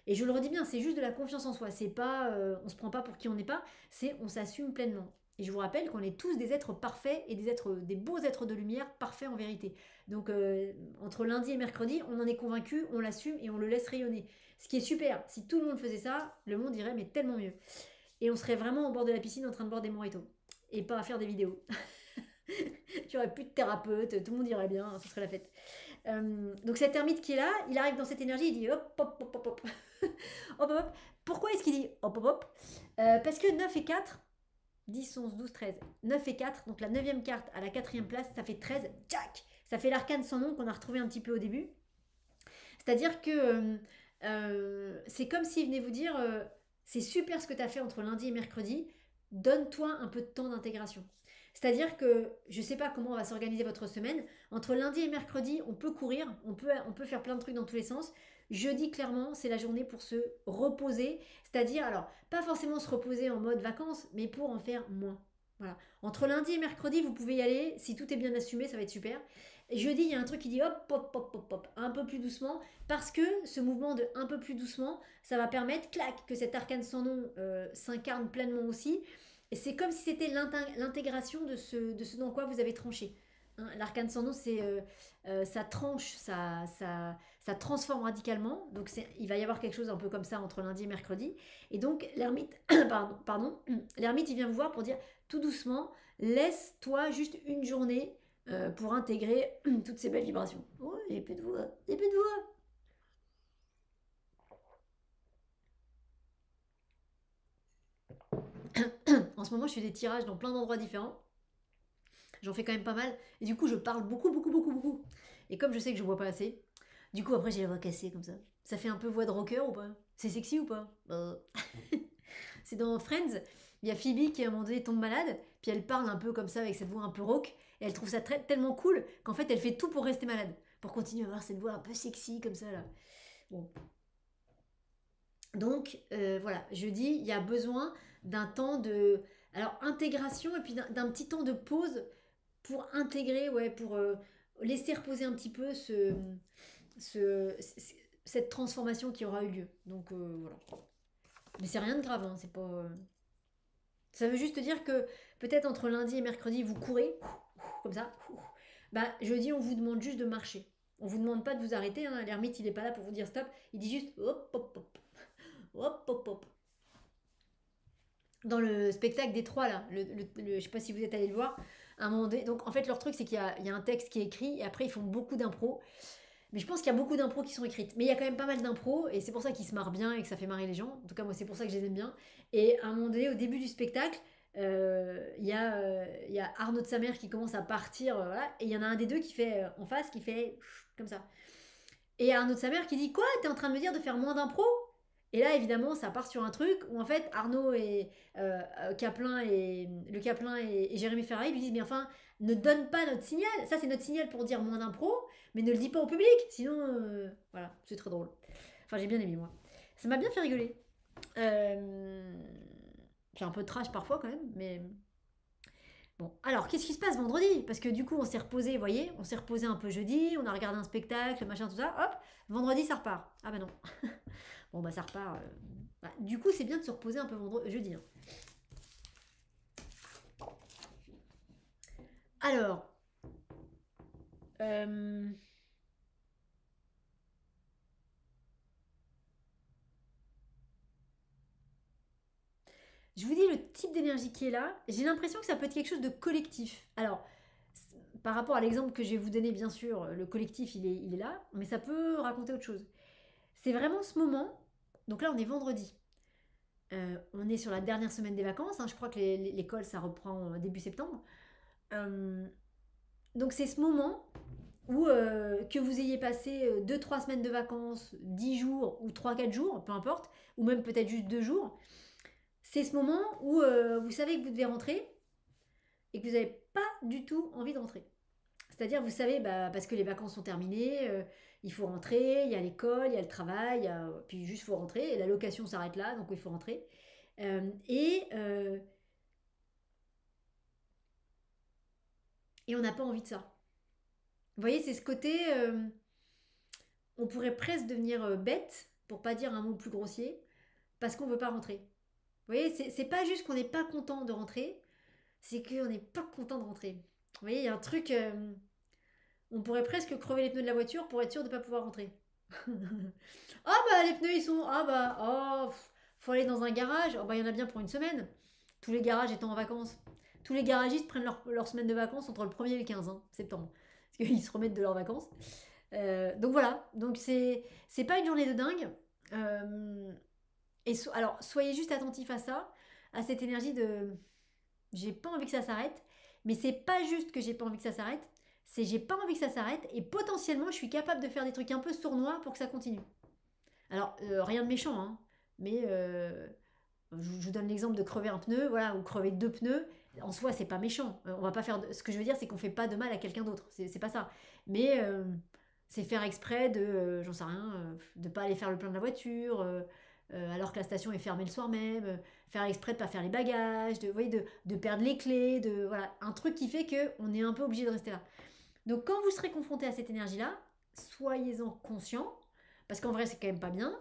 Et je le redis bien, c'est juste de la confiance en soi. C'est pas, on se prend pas pour qui on n'est pas, c'est on s'assume pleinement. Et je vous rappelle qu'on est tous des êtres parfaits et des beaux êtres de lumière parfaits en vérité. Donc entre lundi et mercredi, on en est convaincu, on l'assume et on le laisse rayonner. Ce qui est super. Si tout le monde faisait ça, le monde irait mais tellement mieux. Et on serait vraiment au bord de la piscine en train de boire des mojitos. Et pas à faire des vidéos. Tu aurais plus de thérapeute, tout le monde irait bien, ce serait la fête. Donc cet ermite qui est là, il arrive dans cette énergie, il dit hop, hop, hop, hop, hop. Hop, hop, hop. Pourquoi est-ce qu'il dit hop, hop, hop Parce que 9 et 4, 10, 11, 12, 13. 9 et 4, donc la 9e carte à la 4e place, ça fait 13. Tchac. Ça fait l'arcane sans nom qu'on a retrouvé un petit peu au début. C'est-à-dire que c'est comme s'il venait vous dire c'est super ce que tu as fait entre lundi et mercredi, donne-toi un peu de temps d'intégration. C'est-à-dire que je ne sais pas comment on va s'organiser votre semaine. Entre lundi et mercredi, on peut courir, on peut faire plein de trucs dans tous les sens. Jeudi, clairement, c'est la journée pour se reposer. C'est-à-dire, alors, pas forcément se reposer en mode vacances, mais pour en faire moins. Voilà. Entre lundi et mercredi, vous pouvez y aller. Si tout est bien assumé, ça va être super. Et jeudi, il y a un truc qui dit hop, hop, hop, hop, hop, un peu plus doucement. Parce que ce mouvement de un peu plus doucement, ça va permettre, clac, que cet arcane sans nom s'incarne pleinement aussi. Et c'est comme si c'était l'intégration de ce dans quoi vous avez tranché. Hein, l'arcane sans nom, c'est ça tranche, ça transforme radicalement. Donc il va y avoir quelque chose un peu comme ça entre lundi et mercredi. Et donc l'ermite, l'ermite, il vient vous voir pour dire tout doucement, laisse-toi juste une journée pour intégrer toutes ces belles vibrations. Oh, j'ai plus de voix, j'ai plus de voix. En ce moment, je fais des tirages dans plein d'endroits différents. J'en fais quand même pas mal. Et du coup, je parle beaucoup, beaucoup, beaucoup, beaucoup. Et comme je sais que je bois pas assez, du coup, après, j'ai la voix cassée comme ça. Ça fait un peu voix de rocker ou pas? C'est sexy ou pas? C'est dans Friends. Il y a Phoebe qui, à un moment donné, tombe malade. Puis elle parle un peu comme ça, avec cette voix un peu rauque. Et elle trouve ça tellement cool qu'en fait, elle fait tout pour rester malade. Pour continuer à avoir cette voix un peu sexy comme ça, là. Bon. Donc, voilà, je dis, il y a besoin d'un temps de... Alors, intégration et puis d'un petit temps de pause pour intégrer, ouais, pour laisser reposer un petit peu ce- cette transformation qui aura eu lieu. Donc, voilà. Mais c'est rien de grave, hein, c'est pas... Ça veut juste dire que peut-être entre lundi et mercredi, vous courez, comme ça. Bah, jeudi, on vous demande juste de marcher. On vous demande pas de vous arrêter, hein. L'ermite, il est pas là pour vous dire stop. Il dit juste hop, hop, hop. Hop, hop, hop. Dans le spectacle des trois, là, je sais pas si vous êtes allé le voir, à un moment donné, donc en fait leur truc c'est qu'il y a un texte qui est écrit et après ils font beaucoup d'impros. Mais je pense qu'il y a beaucoup d'impros qui sont écrites. Mais il y a quand même pas mal d'impros et c'est pour ça qu'ils se marrent bien et que ça fait marrer les gens. En tout cas moi c'est pour ça que je les aime bien. Et à un moment donné, au début du spectacle, il y a Arnaud de sa mère qui commence à partir, voilà, et il y en a un des deux qui fait en face, qui fait comme ça. Et Arnaud de sa mère qui dit quoi? T'es en train de me dire de faire moins d'impro? Et là, évidemment, ça part sur un truc où en fait Arnaud et Caplin et le Caplin et Jérémy Ferrari lui disent mais enfin ne donne pas notre signal. Ça c'est notre signal pour dire moins d'impro, mais ne le dis pas au public. Sinon, voilà, c'est très drôle. Enfin, j'ai bien aimé moi. Ça m'a bien fait rigoler. J'ai un peu de trash parfois quand même, mais bon, alors qu'est-ce qui se passe vendredi? Parce que du coup, on s'est reposé, vous voyez, on s'est reposé un peu jeudi, on a regardé un spectacle, machin, tout ça, hop, vendredi ça repart. Ah bah non. Bon bah ça repart. Bah, du coup, c'est bien de se reposer un peu jeudi. Hein. Alors, je vous dis le type d'énergie qui est là. J'ai l'impression que ça peut être quelque chose de collectif. Alors, par rapport à l'exemple que je vais vous donner, bien sûr, le collectif, il est là, mais ça peut raconter autre chose. C'est vraiment ce moment. Donc là, on est vendredi. On est sur la dernière semaine des vacances. Hein, je crois que l'école, ça reprend début septembre. Donc c'est ce moment où que vous ayez passé 2-3 semaines de vacances, 10 jours ou 3-4 jours, peu importe, ou même peut-être juste 2 jours, c'est ce moment où vous savez que vous devez rentrer et que vous n'avez pas du tout envie de rentrer. C'est-à-dire, vous savez, bah, parce que les vacances sont terminées, il faut rentrer, il y a l'école, il y a le travail, puis juste il faut rentrer, et la location s'arrête là, donc il faut rentrer. Et, et on n'a pas envie de ça. Vous voyez, c'est ce côté, on pourrait presque devenir bête, pour pas dire un mot plus grossier, parce qu'on veut pas rentrer. Vous voyez, c'est pas juste qu'on n'est pas content de rentrer, c'est qu'on n'est pas content de rentrer. Vous voyez, il y a un truc, on pourrait presque crever les pneus de la voiture pour être sûr de ne pas pouvoir rentrer. Ah bah les pneus ils sont, ah bah, faut aller dans un garage, oh bah il y en a bien pour une semaine. Tous les garages étant en vacances. Tous les garagistes prennent leur semaine de vacances entre le 1er et le 15 septembre. Parce qu'ils se remettent de leurs vacances. Donc voilà, donc c'est pas une journée de dingue. Euh, alors soyez juste attentifs à ça, à cette énergie de j'ai pas envie que ça s'arrête, mais c'est pas juste que j'ai pas envie que ça s'arrête, c'est j'ai pas envie que ça s'arrête et potentiellement je suis capable de faire des trucs un peu sournois pour que ça continue. Alors rien de méchant, hein, mais je vous donne l'exemple de crever un pneu, voilà, ou crever deux pneus. En soi, c'est pas méchant. On va pas faire. Ce que je veux dire, c'est qu'on fait pas de mal à quelqu'un d'autre. C'est pas ça. Mais c'est faire exprès de, j'en sais rien, de pas aller faire le plein de la voiture, alors que la station est fermée le soir même. Faire exprès de pas faire les bagages, de, vous voyez, de perdre les clés, de voilà, un truc qui fait que on est un peu obligé de rester là. Donc quand vous serez confronté à cette énergie-là, soyez-en conscient, parce qu'en vrai, c'est quand même pas bien.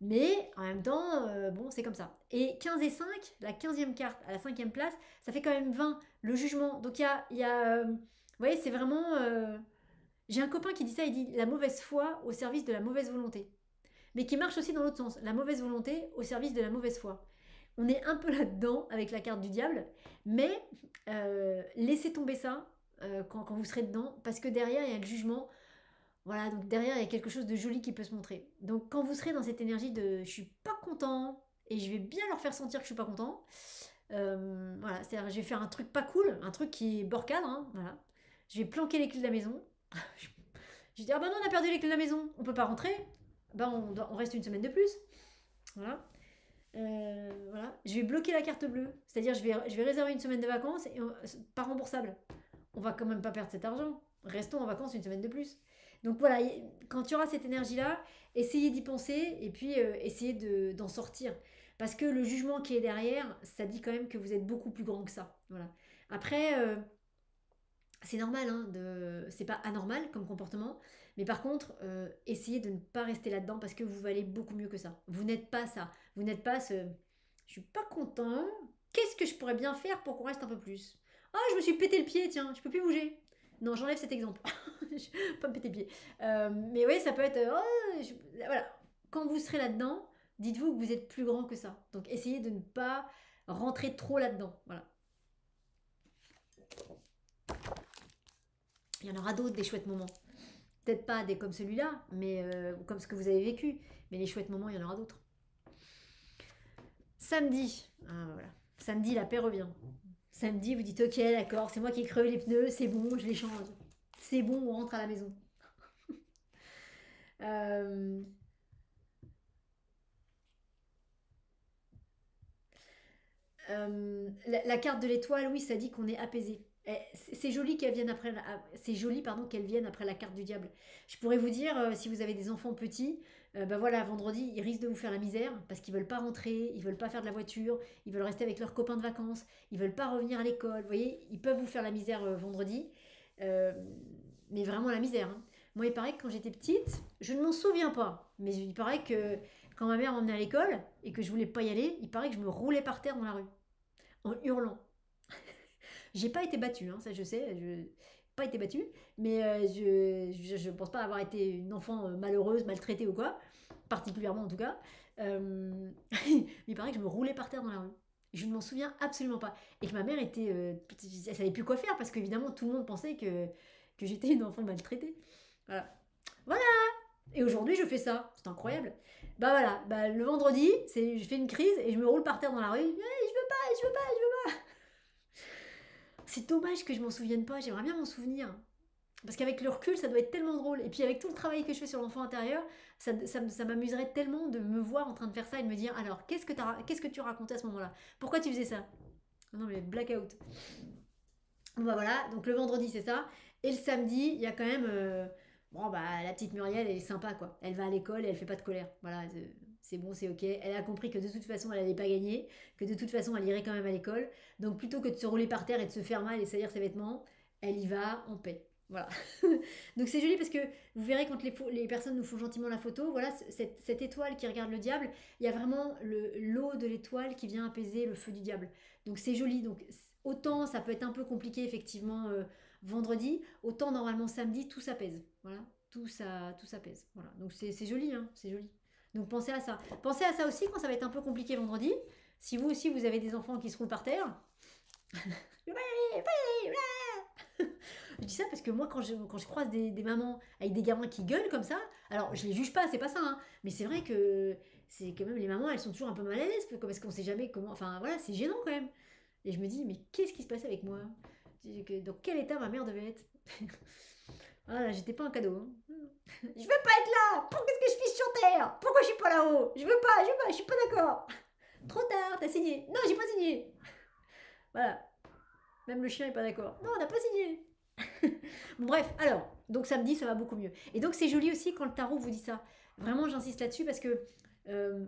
Mais en même temps, bon, c'est comme ça. Et 15 et 5, la 15e carte à la 5e place, ça fait quand même 20, le jugement. Donc vous voyez, c'est vraiment... j'ai un copain qui dit ça, il dit la mauvaise foi au service de la mauvaise volonté. Mais qui marche aussi dans l'autre sens, la mauvaise volonté au service de la mauvaise foi. On est un peu là-dedans avec la carte du diable, mais laissez tomber ça quand vous serez dedans, parce que derrière, il y a le jugement. Voilà, donc derrière, il y a quelque chose de joli qui peut se montrer. Donc quand vous serez dans cette énergie de je suis pas content et je vais bien leur faire sentir que je suis pas content, voilà, c'est-à-dire je vais faire un truc pas cool, un truc qui est bord cadre, hein, voilà. Je vais planquer les clés de la maison. Je vais dire, ah bah non, on a perdu les clés de la maison, on peut pas rentrer. Bah on reste une semaine de plus. Voilà. Voilà. Je vais bloquer la carte bleue, c'est-à-dire je vais réserver une semaine de vacances et pas remboursable. On va quand même pas perdre cet argent. Restons en vacances une semaine de plus. Donc voilà, quand tu auras cette énergie-là, essayez d'y penser et puis essayez d'en sortir. Parce que le jugement qui est derrière, ça dit quand même que vous êtes beaucoup plus grand que ça. Voilà. Après, c'est normal, hein, c'est pas anormal comme comportement, mais par contre, essayez de ne pas rester là-dedans parce que vous valez beaucoup mieux que ça. Vous n'êtes pas ça. Vous n'êtes pas ce. Je suis pas content. Qu'est-ce que je pourrais bien faire pour qu'on reste un peu plus? Ah, je me suis pété le pied, tiens, je peux plus bouger. Non, j'enlève cet exemple. Pas me péter le pied. Mais oui, ça peut être. Voilà. Quand vous serez là-dedans, dites-vous que vous êtes plus grand que ça. Donc essayez de ne pas rentrer trop là-dedans. Voilà. Il y en aura d'autres, des chouettes moments. Peut-être pas des comme celui-là, mais comme ce que vous avez vécu. Mais les chouettes moments, il y en aura d'autres. Samedi. Ah, voilà. Samedi, la paix revient. Samedi, vous dites ok, d'accord, c'est moi qui ai crevé les pneus, c'est bon, je les change. C'est bon, on rentre à la maison. Euh, la carte de l'étoile, oui, ça dit qu'on est apaisé. C'est joli qu'elle vienne après. C'est joli, pardon, qu'elle vienne après la carte du diable. Je pourrais vous dire, si vous avez des enfants petits, ben voilà, vendredi, ils risquent de vous faire la misère parce qu'ils veulent pas rentrer, ils veulent pas faire de la voiture, ils veulent rester avec leurs copains de vacances, ils veulent pas revenir à l'école. Vous voyez, ils peuvent vous faire la misère vendredi, Euh, mais vraiment la misère, hein. Moi, il paraît que quand j'étais petite, je ne m'en souviens pas, mais il paraît que quand ma mère m'emmenait à l'école et que je voulais pas y aller, il paraît que je me roulais par terre dans la rue en hurlant. J'ai pas été battue, hein, ça je sais, je pas été battue, mais je pense pas avoir été une enfant malheureuse, maltraitée ou quoi, particulièrement en tout cas. Mais il paraît que je me roulais par terre dans la rue. Je ne m'en souviens absolument pas. Et que ma mère était. Elle savait plus quoi faire parce qu'évidemment tout le monde pensait que j'étais une enfant maltraitée. Voilà. Voilà. Et aujourd'hui je fais ça. C'est incroyable. Bah voilà, bah, le vendredi, je fais une crise et je me roule par terre dans la rue. Hey, je veux pas, je veux pas, je veux pas. C'est dommage que je m'en souvienne pas, j'aimerais bien m'en souvenir. Parce qu'avec le recul, ça doit être tellement drôle. Et puis avec tout le travail que je fais sur l'enfant intérieur, ça m'amuserait tellement de me voir en train de faire ça et de me dire alors, qu'est-ce que tu racontais à ce moment-là? Pourquoi tu faisais ça? Non mais blackout. Bon bah voilà, donc le vendredi c'est ça. Et le samedi, il y a quand même... bon bah la petite Muriel, elle est sympa quoi. Elle va à l'école et elle fait pas de colère. Voilà, c'est bon, c'est ok. Elle a compris que de toute façon elle allait pas gagner, que de toute façon elle irait quand même à l'école. Donc plutôt que de se rouler par terre et de se faire mal et salir ses vêtements, elle y va en paix. Voilà. Donc c'est joli parce que vous verrez quand les personnes nous font gentiment la photo, voilà, cette étoile qui regarde le diable, il y a vraiment l'eau de l'étoile qui vient apaiser le feu du diable. Donc c'est joli. Donc autant ça peut être un peu compliqué effectivement vendredi, autant normalement samedi, tout s'apaise. Voilà, tout s'apaise. Voilà, donc c'est joli, hein, c'est joli. Donc pensez à ça. Pensez à ça aussi quand ça va être un peu compliqué vendredi. Si vous aussi vous avez des enfants qui se roulent par terre, je dis ça parce que moi, quand je croise des mamans avec des gamins qui gueulent comme ça, alors je les juge pas, c'est pas ça, hein, mais c'est vrai que c'est quand même les mamans, elles sont toujours un peu mal à l'aise parce qu'on sait jamais comment. Enfin voilà, c'est gênant quand même. Et je me dis, mais qu'est-ce qui se passait avec moi? Dans quel état ma mère devait être? Voilà, j'étais pas un cadeau, hein. Je veux pas être là! Pourquoi est-ce que je suis sur Terre? Pourquoi je suis pas là-haut? Je suis pas d'accord! Trop tard, t'as signé! Non, j'ai pas signé! Voilà, même le chien est pas d'accord. Non, on n'a pas signé! Bon, bref, alors, donc samedi, ça va beaucoup mieux. Et donc, c'est joli aussi quand le tarot vous dit ça. Vraiment, j'insiste là-dessus parce que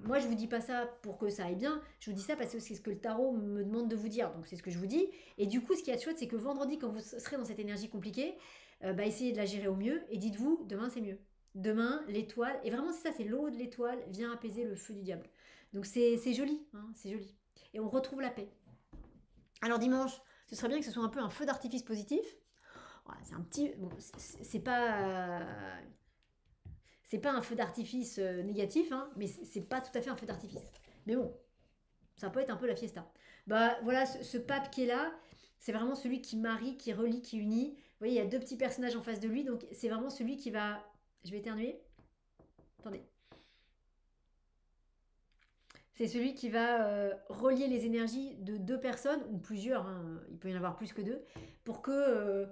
moi, je vous dis pas ça pour que ça aille bien. Je vous dis ça parce que c'est ce que le tarot me demande de vous dire. Donc, c'est ce que je vous dis. Et du coup, ce qui est chouette, c'est que vendredi, quand vous serez dans cette énergie compliquée, bah, essayez de la gérer au mieux et dites-vous, demain, c'est mieux. Demain, l'étoile, et vraiment, c'est ça, c'est l'eau de l'étoile, vient apaiser le feu du diable. Donc, c'est joli, hein, c'est joli. Et on retrouve la paix. Alors, dimanche, ce serait bien que ce soit un peu un feu d'artifice positif. Voilà, c'est un petit. Bon, c'est pas un feu d'artifice négatif, hein, mais c'est pas tout à fait un feu d'artifice. Mais bon, ça peut être un peu la fiesta. Bah voilà, ce pape qui est là, c'est vraiment celui qui marie, qui relie, qui unit. Vous voyez, il y a deux petits personnages en face de lui, donc c'est vraiment celui qui va. Je vais éternuer. Attendez. C'est celui qui va relier les énergies de deux personnes, ou plusieurs, hein, il peut y en avoir plus que deux, pour que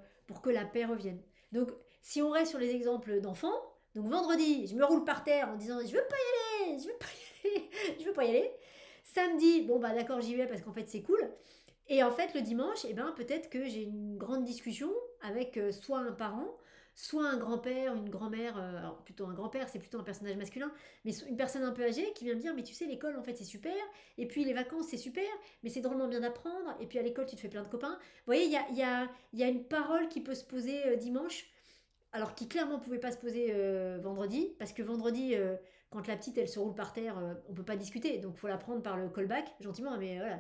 la paix revienne. Donc, si on reste sur les exemples d'enfants, donc vendredi, je me roule par terre en disant je veux pas y aller, je veux pas y aller, je veux pas y aller. Samedi, bon bah d'accord, j'y vais parce qu'en fait c'est cool. Et en fait, le dimanche, eh ben, peut-être que j'ai une grande discussion avec soit un parent, soit un grand-père, une grand-mère, alors plutôt un grand-père, c'est plutôt un personnage masculin, mais une personne un peu âgée qui vient me dire, mais tu sais, l'école, en fait, c'est super, et puis les vacances, c'est super, mais c'est drôlement bien d'apprendre, et puis à l'école, tu te fais plein de copains. Vous voyez, il y a une parole qui peut se poser dimanche, alors qui clairement pouvait pas se poser vendredi, parce que vendredi, quand la petite elle se roule par terre, on peut pas discuter, donc faut la prendre par le callback, gentiment, mais voilà,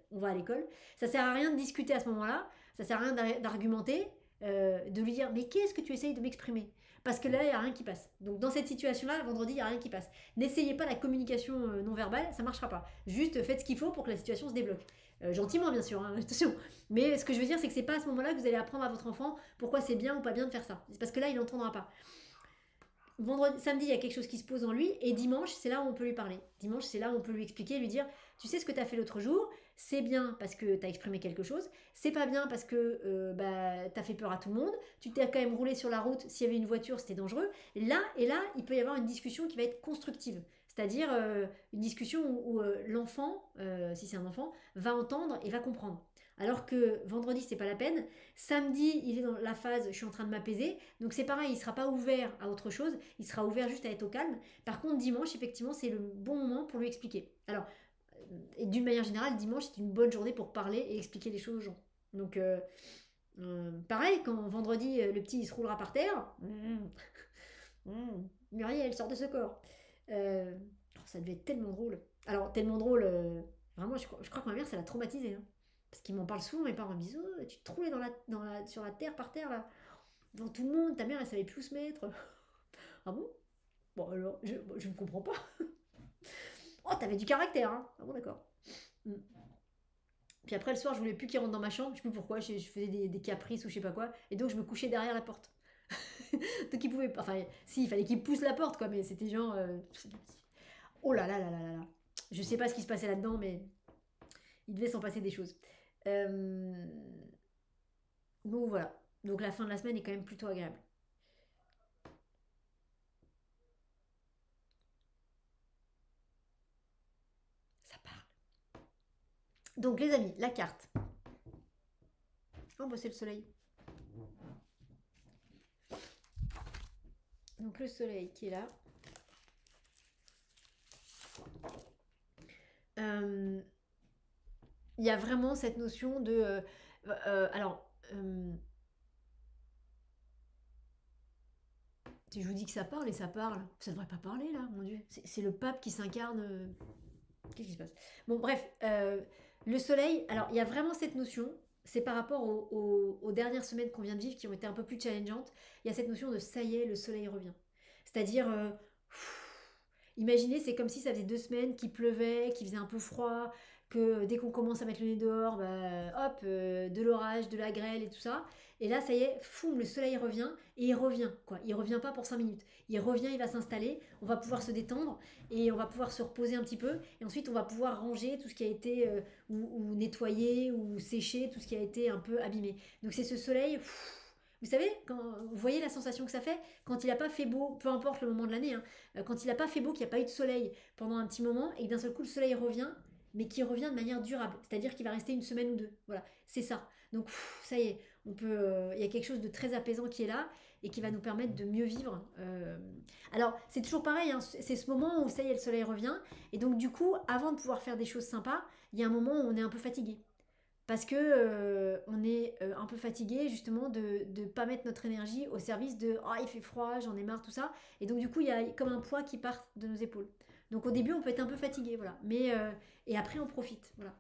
on va à l'école. Ça sert à rien de discuter à ce moment-là, ça sert à rien d'argumenter, de lui dire mais qu'est-ce que tu essayes de m'exprimer? Parce que là, il n'y a rien qui passe. Donc dans cette situation-là, vendredi, il n'y a rien qui passe. N'essayez pas la communication non verbale, ça marchera pas. Juste faites ce qu'il faut pour que la situation se débloque. Gentiment, bien sûr, hein, attention. Mais ce que je veux dire, c'est que c'est pas à ce moment-là que vous allez apprendre à votre enfant pourquoi c'est bien ou pas bien de faire ça. C'est parce que là, il n'entendra pas. Vendredi, samedi, il y a quelque chose qui se pose en lui, et dimanche, c'est là où on peut lui parler. Dimanche, c'est là où on peut lui expliquer, lui dire, tu sais ce que tu as fait l'autre jour, c'est bien parce que tu as exprimé quelque chose, c'est pas bien parce que tu as fait peur à tout le monde, tu t'es quand même roulé sur la route, s'il y avait une voiture, c'était dangereux. Et là, il peut y avoir une discussion qui va être constructive. C'est-à-dire une discussion où l'enfant, si c'est un enfant, va entendre et va comprendre. Alors que vendredi, c'est pas la peine. Samedi, il est dans la phase je suis en train de m'apaiser. Donc c'est pareil, il sera pas ouvert à autre chose, il sera ouvert juste à être au calme. Par contre, dimanche, effectivement, c'est le bon moment pour lui expliquer. Alors, et d'une manière générale, dimanche, c'est une bonne journée pour parler et expliquer les choses aux gens. Donc, pareil, quand vendredi, le petit, il se roulera par terre. Muriel, sort de ce corps. Ça devait être tellement drôle. Alors, tellement drôle, vraiment, je crois que ma mère, ça l'a traumatisée, hein. Parce qu'ils m'en parlent souvent, mes parents me disent oh, tu te roulais sur la terre, par terre, là, devant tout le monde, ta mère, elle savait plus où se mettre. Ah bon? Bon, alors, je ne comprends pas. Oh, t'avais du caractère, hein? Ah bon, d'accord. Mm. Puis après, le soir, je voulais plus qu'il rentre dans ma chambre, je sais plus pourquoi, je faisais des caprices ou je sais pas quoi, et donc je me couchais derrière la porte. Donc il pouvait pas, enfin, si, il fallait qu'il pousse la porte, quoi, mais c'était genre. Oh là là là là là là. Je sais pas ce qui se passait là-dedans, mais il devait s'en passer des choses. Euh, Donc voilà. Donc la fin de la semaine est quand même plutôt agréable. Ça parle. Donc les amis, la carte. Oh bah c'est le soleil. Donc le soleil qui est là. Il y a vraiment cette notion de... alors, si je vous dis que ça parle et ça parle, ça devrait pas parler là, mon Dieu. C'est le pape qui s'incarne. Qu'est-ce qui se passe? Bon, bref, Le soleil, alors il y a vraiment cette notion, c'est par rapport aux dernières semaines qu'on vient de vivre qui ont été un peu plus challengeantes, il y a cette notion de ça y est, le soleil revient. C'est-à-dire, imaginez, c'est comme si ça faisait 2 semaines qu'il pleuvait, qu'il faisait un peu froid, que dès qu'on commence à mettre le nez dehors, bah, hop, de l'orage, de la grêle et tout ça. Et là, ça y est, foum, le soleil revient, et il revient, quoi. Il revient pas pour 5 minutes. Il revient, il va s'installer, on va pouvoir se détendre, et on va pouvoir se reposer un petit peu, et ensuite on va pouvoir ranger tout ce qui a été, ou nettoyer, ou sécher, tout ce qui a été un peu abîmé. Donc c'est ce soleil, vous savez, quand vous voyez la sensation que ça fait quand il n'a pas fait beau, peu importe le moment de l'année, hein, quand il n'a pas fait beau, qu'il n'y a pas eu de soleil pendant un petit moment et que d'un seul coup le soleil revient, mais qui revient de manière durable, c'est-à-dire qu'il va rester une semaine ou deux. Voilà, c'est ça. Donc ça y est, on peut, il y a quelque chose de très apaisant qui est là et qui va nous permettre de mieux vivre. Alors c'est toujours pareil, hein, c'est ce moment où ça y est, le soleil revient et donc du coup, avant de pouvoir faire des choses sympas, il y a un moment où on est un peu fatigué. Parce que on est un peu fatigué justement de ne pas mettre notre énergie au service de «Ah, il fait froid, j'en ai marre, tout ça». Et donc du coup, il y a comme un poids qui part de nos épaules. Donc au début, on peut être un peu fatigué, voilà. Mais et après, on profite, voilà.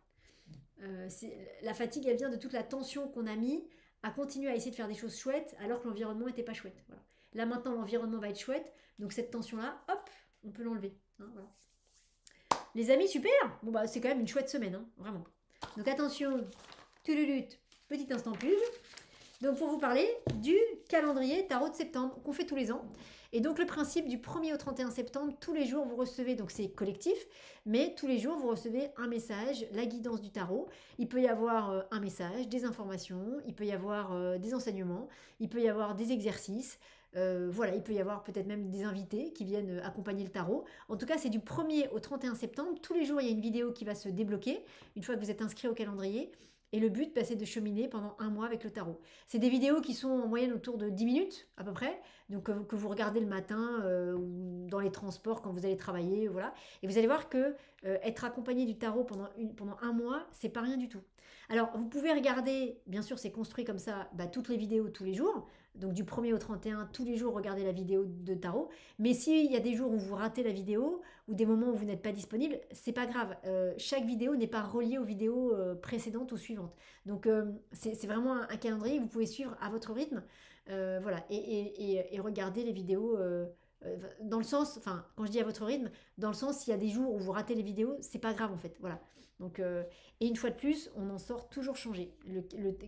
La fatigue, elle vient de toute la tension qu'on a mis à continuer à essayer de faire des choses chouettes alors que l'environnement n'était pas chouette. Voilà. Là maintenant, l'environnement va être chouette, donc cette tension-là, hop, on peut l'enlever. Hein, voilà. Les amis, super. Bon bah c'est quand même une chouette semaine, hein, vraiment. Donc attention, tululut, petit instant pub. Donc pour vous parler du calendrier tarot de septembre qu'on fait tous les ans. Et donc le principe du 1er au 31 septembre, tous les jours vous recevez, donc c'est collectif, mais tous les jours vous recevez un message, la guidance du tarot. Il peut y avoir un message, des informations, il peut y avoir des enseignements, il peut y avoir des exercices. Voilà, il peut y avoir peut-être même des invités qui viennent accompagner le tarot. En tout cas, c'est du 1er au 31 septembre. Tous les jours, il y a une vidéo qui va se débloquer une fois que vous êtes inscrit au calendrier. Et le but, c'est de cheminer pendant un mois avec le tarot. C'est des vidéos qui sont en moyenne autour de 10 minutes à peu près, donc que vous regardez le matin ou dans les transports quand vous allez travailler, voilà. Et vous allez voir que être accompagné du tarot pendant un mois, c'est pas rien du tout. Alors, vous pouvez regarder, bien sûr, c'est construit comme ça, toutes les vidéos tous les jours. Donc du 1er au 31, tous les jours, regardez la vidéo de tarot. Mais s'il y a des jours où vous ratez la vidéo, ou des moments où vous n'êtes pas disponible, c'est pas grave. Chaque vidéo n'est pas reliée aux vidéos précédentes ou suivantes. Donc c'est vraiment un calendrier que vous pouvez suivre à votre rythme. Voilà, et regarder les vidéos dans le sens, enfin, quand je dis à votre rythme, dans le sens, s'il y a des jours où vous ratez les vidéos, c'est pas grave en fait. Voilà. Donc, et une fois de plus, on en sort toujours changé.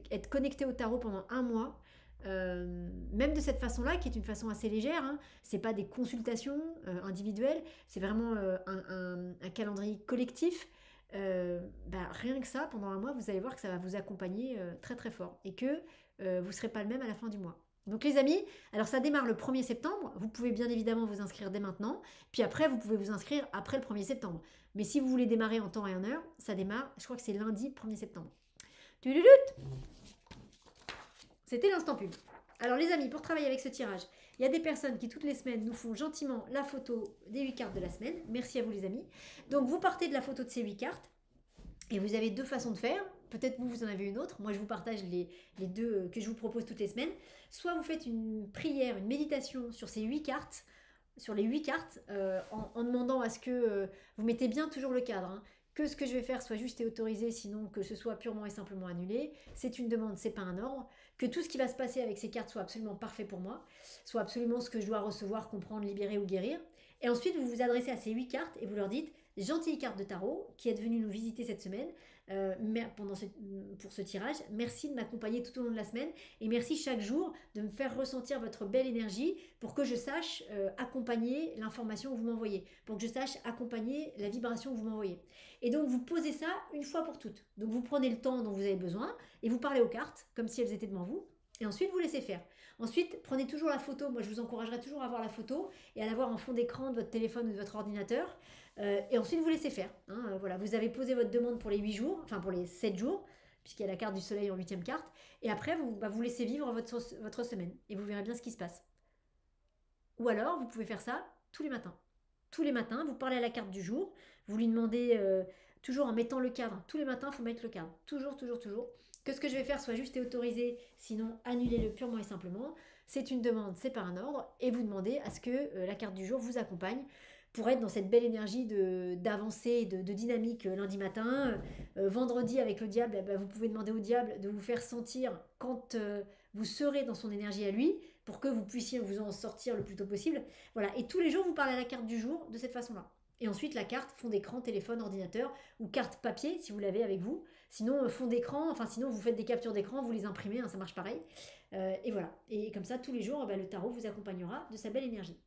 Être connecté au tarot pendant un mois, même de cette façon-là, qui est une façon assez légère, hein, c'est pas des consultations individuelles, c'est vraiment un calendrier collectif. Rien que ça, pendant un mois, vous allez voir que ça va vous accompagner très très fort et que vous ne serez pas le même à la fin du mois. Donc les amis, alors ça démarre le 1er septembre, vous pouvez bien évidemment vous inscrire dès maintenant, puis après vous pouvez vous inscrire après le 1er septembre. Mais si vous voulez démarrer en temps et en heure, ça démarre, je crois que c'est lundi 1er septembre. Tudulut. C'était l'instant pub. Alors les amis, pour travailler avec ce tirage, il y a des personnes qui toutes les semaines nous font gentiment la photo des 8 cartes de la semaine. Merci à vous les amis. Donc vous partez de la photo de ces 8 cartes et vous avez deux façons de faire. Peut-être vous en avez une autre. Moi, je vous partage les deux que je vous propose toutes les semaines. Soit vous faites une prière, une méditation sur ces 8 cartes, sur les 8 cartes, en demandant à ce que vous mettez bien toujours le cadre. Hein, que ce que je vais faire soit juste et autorisé, sinon que ce soit purement et simplement annulé. C'est une demande, c'est pas un ordre. Que tout ce qui va se passer avec ces cartes soit absolument parfait pour moi, soit absolument ce que je dois recevoir, comprendre, libérer ou guérir. Et ensuite, vous vous adressez à ces 8 cartes et vous leur dites: gentille carte de tarot qui est venue nous visiter cette semaine pour ce tirage, merci de m'accompagner tout au long de la semaine et merci chaque jour de me faire ressentir votre belle énergie pour que je sache accompagner l'information que vous m'envoyez, pour que je sache accompagner la vibration que vous m'envoyez. Et donc vous posez ça une fois pour toutes. Donc vous prenez le temps dont vous avez besoin et vous parlez aux cartes comme si elles étaient devant vous. Et ensuite, vous laissez faire. Ensuite, prenez toujours la photo. Moi, je vous encouragerai toujours à voir la photo et à la voir en fond d'écran de votre téléphone ou de votre ordinateur. Et ensuite, vous laissez faire. Hein, voilà, vous avez posé votre demande pour les 8 jours, enfin pour les 7 jours, puisqu'il y a la carte du soleil en 8e carte. Et après, vous laissez vivre votre semaine. Et vous verrez bien ce qui se passe. Ou alors, vous pouvez faire ça tous les matins. Tous les matins, vous parlez à la carte du jour. Vous lui demandez, toujours en mettant le cadre. Tous les matins, il faut mettre le cadre. Toujours, toujours, toujours. Que ce que je vais faire soit juste et autorisé, sinon annulez-le purement et simplement. C'est une demande, c'est pas un ordre. Et vous demandez à ce que la carte du jour vous accompagne pour être dans cette belle énergie d'avancée, de dynamique lundi matin. Vendredi avec le diable, vous pouvez demander au diable de vous faire sentir quand vous serez dans son énergie à lui, pour que vous puissiez vous en sortir le plus tôt possible. Voilà, et tous les jours, vous parlez à la carte du jour de cette façon-là. Et ensuite, la carte fond d'écran, téléphone, ordinateur ou carte papier si vous l'avez avec vous. Sinon, fond d'écran, enfin sinon, vous faites des captures d'écran, vous les imprimez, hein, ça marche pareil. Et voilà. Et comme ça, tous les jours, le tarot vous accompagnera de sa belle énergie.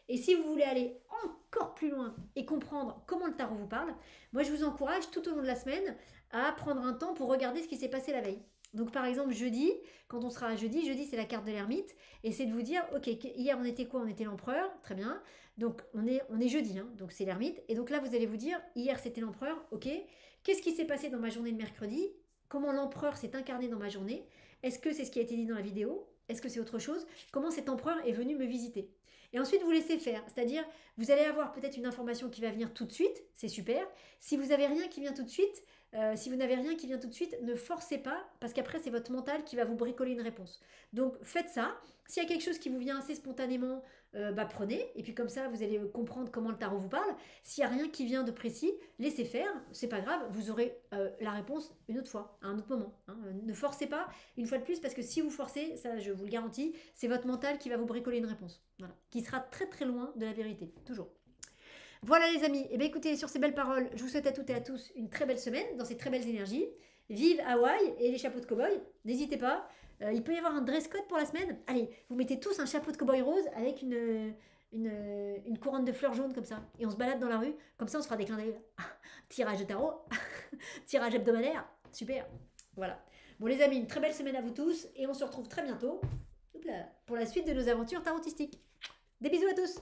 Et si vous voulez aller encore plus loin et comprendre comment le tarot vous parle, moi, je vous encourage tout au long de la semaine à prendre un temps pour regarder ce qui s'est passé la veille. Donc par exemple jeudi, quand on sera à jeudi c'est la carte de l'ermite, et c'est de vous dire, ok, hier on était quoi? On était l'empereur, très bien, donc on est jeudi, hein, donc c'est l'ermite, et donc là vous allez vous dire, hier c'était l'empereur, ok, qu'est-ce qui s'est passé dans ma journée de mercredi? Comment l'empereur s'est incarné dans ma journée? Est-ce que c'est ce qui a été dit dans la vidéo? Est-ce que c'est autre chose? Comment cet empereur est venu me visiter? Et ensuite vous laissez faire, c'est-à-dire vous allez avoir peut-être une information qui va venir tout de suite, c'est super, si vous n'avez rien qui vient tout de suite, ne forcez pas, parce qu'après c'est votre mental qui va vous bricoler une réponse. Donc faites ça. S'il y a quelque chose qui vous vient assez spontanément, prenez, et puis comme ça vous allez comprendre comment le tarot vous parle. S'il n'y a rien qui vient de précis, laissez faire, c'est pas grave, vous aurez la réponse une autre fois, à un autre moment. Hein. Ne forcez pas une fois de plus, parce que si vous forcez, ça je vous le garantis, c'est votre mental qui va vous bricoler une réponse, voilà, qui sera très très loin de la vérité, toujours. Voilà les amis, et bien écoutez, sur ces belles paroles, je vous souhaite à toutes et à tous une très belle semaine, dans ces très belles énergies. Vive Hawaï et les chapeaux de cow-boy, n'hésitez pas. Il peut y avoir un dress code pour la semaine. Allez, vous mettez tous un chapeau de cow-boy rose avec une couronne de fleurs jaunes comme ça. Et on se balade dans la rue, comme ça on se fera des clins d'œil. Tirage de tarot, tirage hebdomadaire, super. Voilà. Bon les amis, une très belle semaine à vous tous, et on se retrouve très bientôt pour la suite de nos aventures tarotistiques. Des bisous à tous.